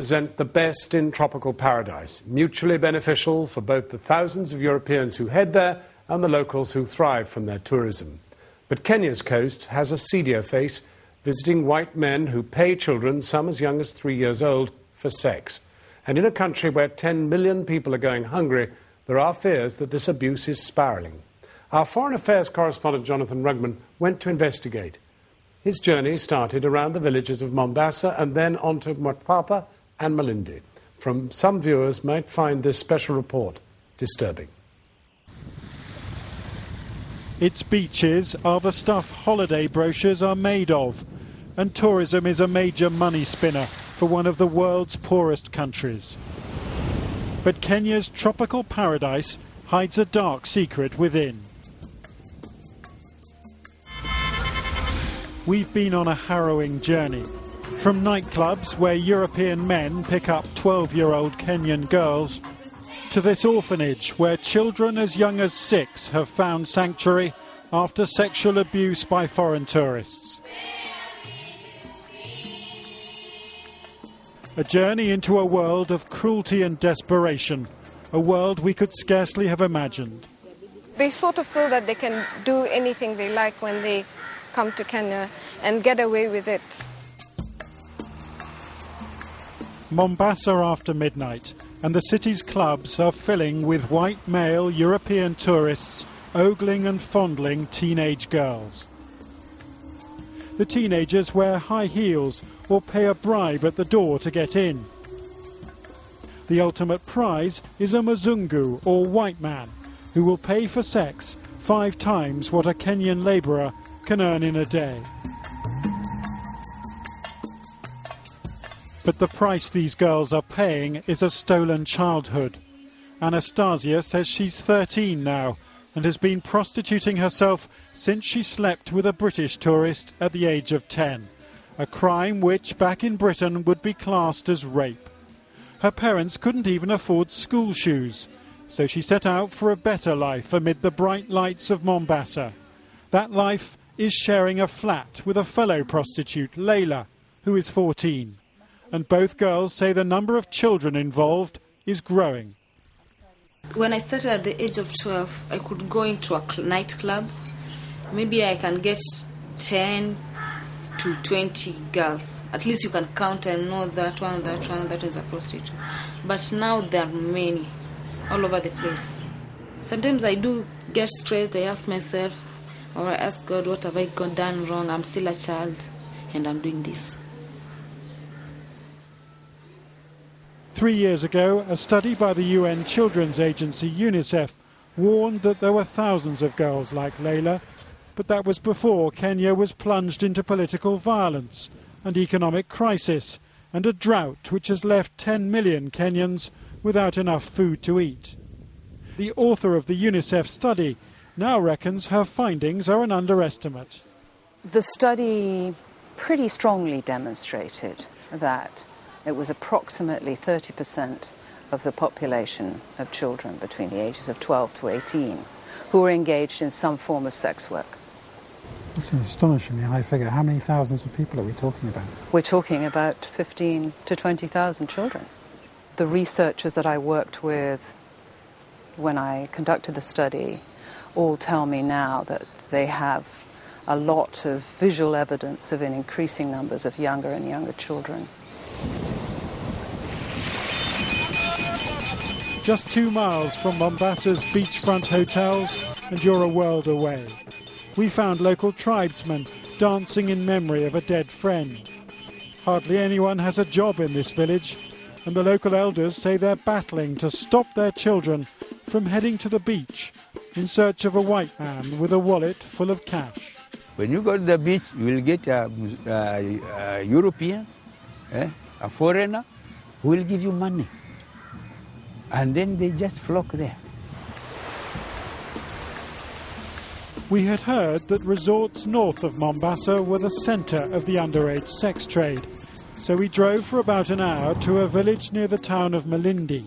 Present the best in tropical paradise, mutually beneficial for both the thousands of Europeans who head there and the locals who thrive from their tourism. But Kenya's coast has a seedier face, visiting white men who pay children, some as young as 3 years old, for sex. And in a country where 10 million people are going hungry, there are fears that this abuse is spiralling. Our Foreign Affairs correspondent Jonathan Rugman went to investigate. His journey started around the villages of Mombasa and then on to Mtwapa and Malindi. Some viewers might find this special report disturbing. Its beaches are the stuff holiday brochures are made of, and tourism is a major money spinner for one of the world's poorest countries. But Kenya's tropical paradise hides a dark secret within. We've been on a harrowing journey. From nightclubs where European men pick up 12-year-old Kenyan girls, to this orphanage where children as young as 6 have found sanctuary after sexual abuse by foreign tourists. A journey into a world of cruelty and desperation, a world we could scarcely have imagined. They sort of feel that they can do anything they like when they come to Kenya and get away with it. Mombasa after midnight, and the city's clubs are filling with white male European tourists ogling and fondling teenage girls. The teenagers wear high heels or pay a bribe at the door to get in. The ultimate prize is a Mzungu or white man who will pay for sex 5 times what a Kenyan labourer can earn in a day. But the price these girls are paying is a stolen childhood. Anastasia says she's 13 now and has been prostituting herself since she slept with a British tourist at the age of 10, a crime which back in Britain would be classed as rape. Her parents couldn't even afford school shoes, so she set out for a better life amid the bright lights of Mombasa. That life is sharing a flat with a fellow prostitute, Layla, who is 14. And both girls say the number of children involved is growing. When I started at the age of 12, I could go into a nightclub. Maybe I can get 10 to 20 girls. At least you can count and know that one is a prostitute. But now there are many, all over the place. Sometimes I do get stressed. I ask myself, or I ask God, what have I done wrong? I'm still a child and I'm doing this. 3 years ago, a study by the UN children's agency UNICEF warned that there were thousands of girls like Layla, but that was before Kenya was plunged into political violence and economic crisis and a drought which has left 10 million Kenyans without enough food to eat. The author of the UNICEF study now reckons her findings are an underestimate. The study pretty strongly demonstrated that it was approximately 30% of the population of children between the ages of 12 to 18 who were engaged in some form of sex work. That's an astonishingly high figure. How many thousands of people are we talking about? We're talking about 15 to 20,000 children. The researchers that I worked with when I conducted the study all tell me now that they have a lot of visual evidence of increasing numbers of younger and younger children. Just 2 miles from Mombasa's beachfront hotels and you're a world away. We found local tribesmen dancing in memory of a dead friend. Hardly anyone has a job in this village, and the local elders say they're battling to stop their children from heading to the beach in search of a white man with a wallet full of cash. When you go to the beach, you will get a European, a foreigner, who will give you money. And then they just flock there. We had heard that resorts north of Mombasa were the centre of the underage sex trade, so we drove for about an hour to a village near the town of Malindi.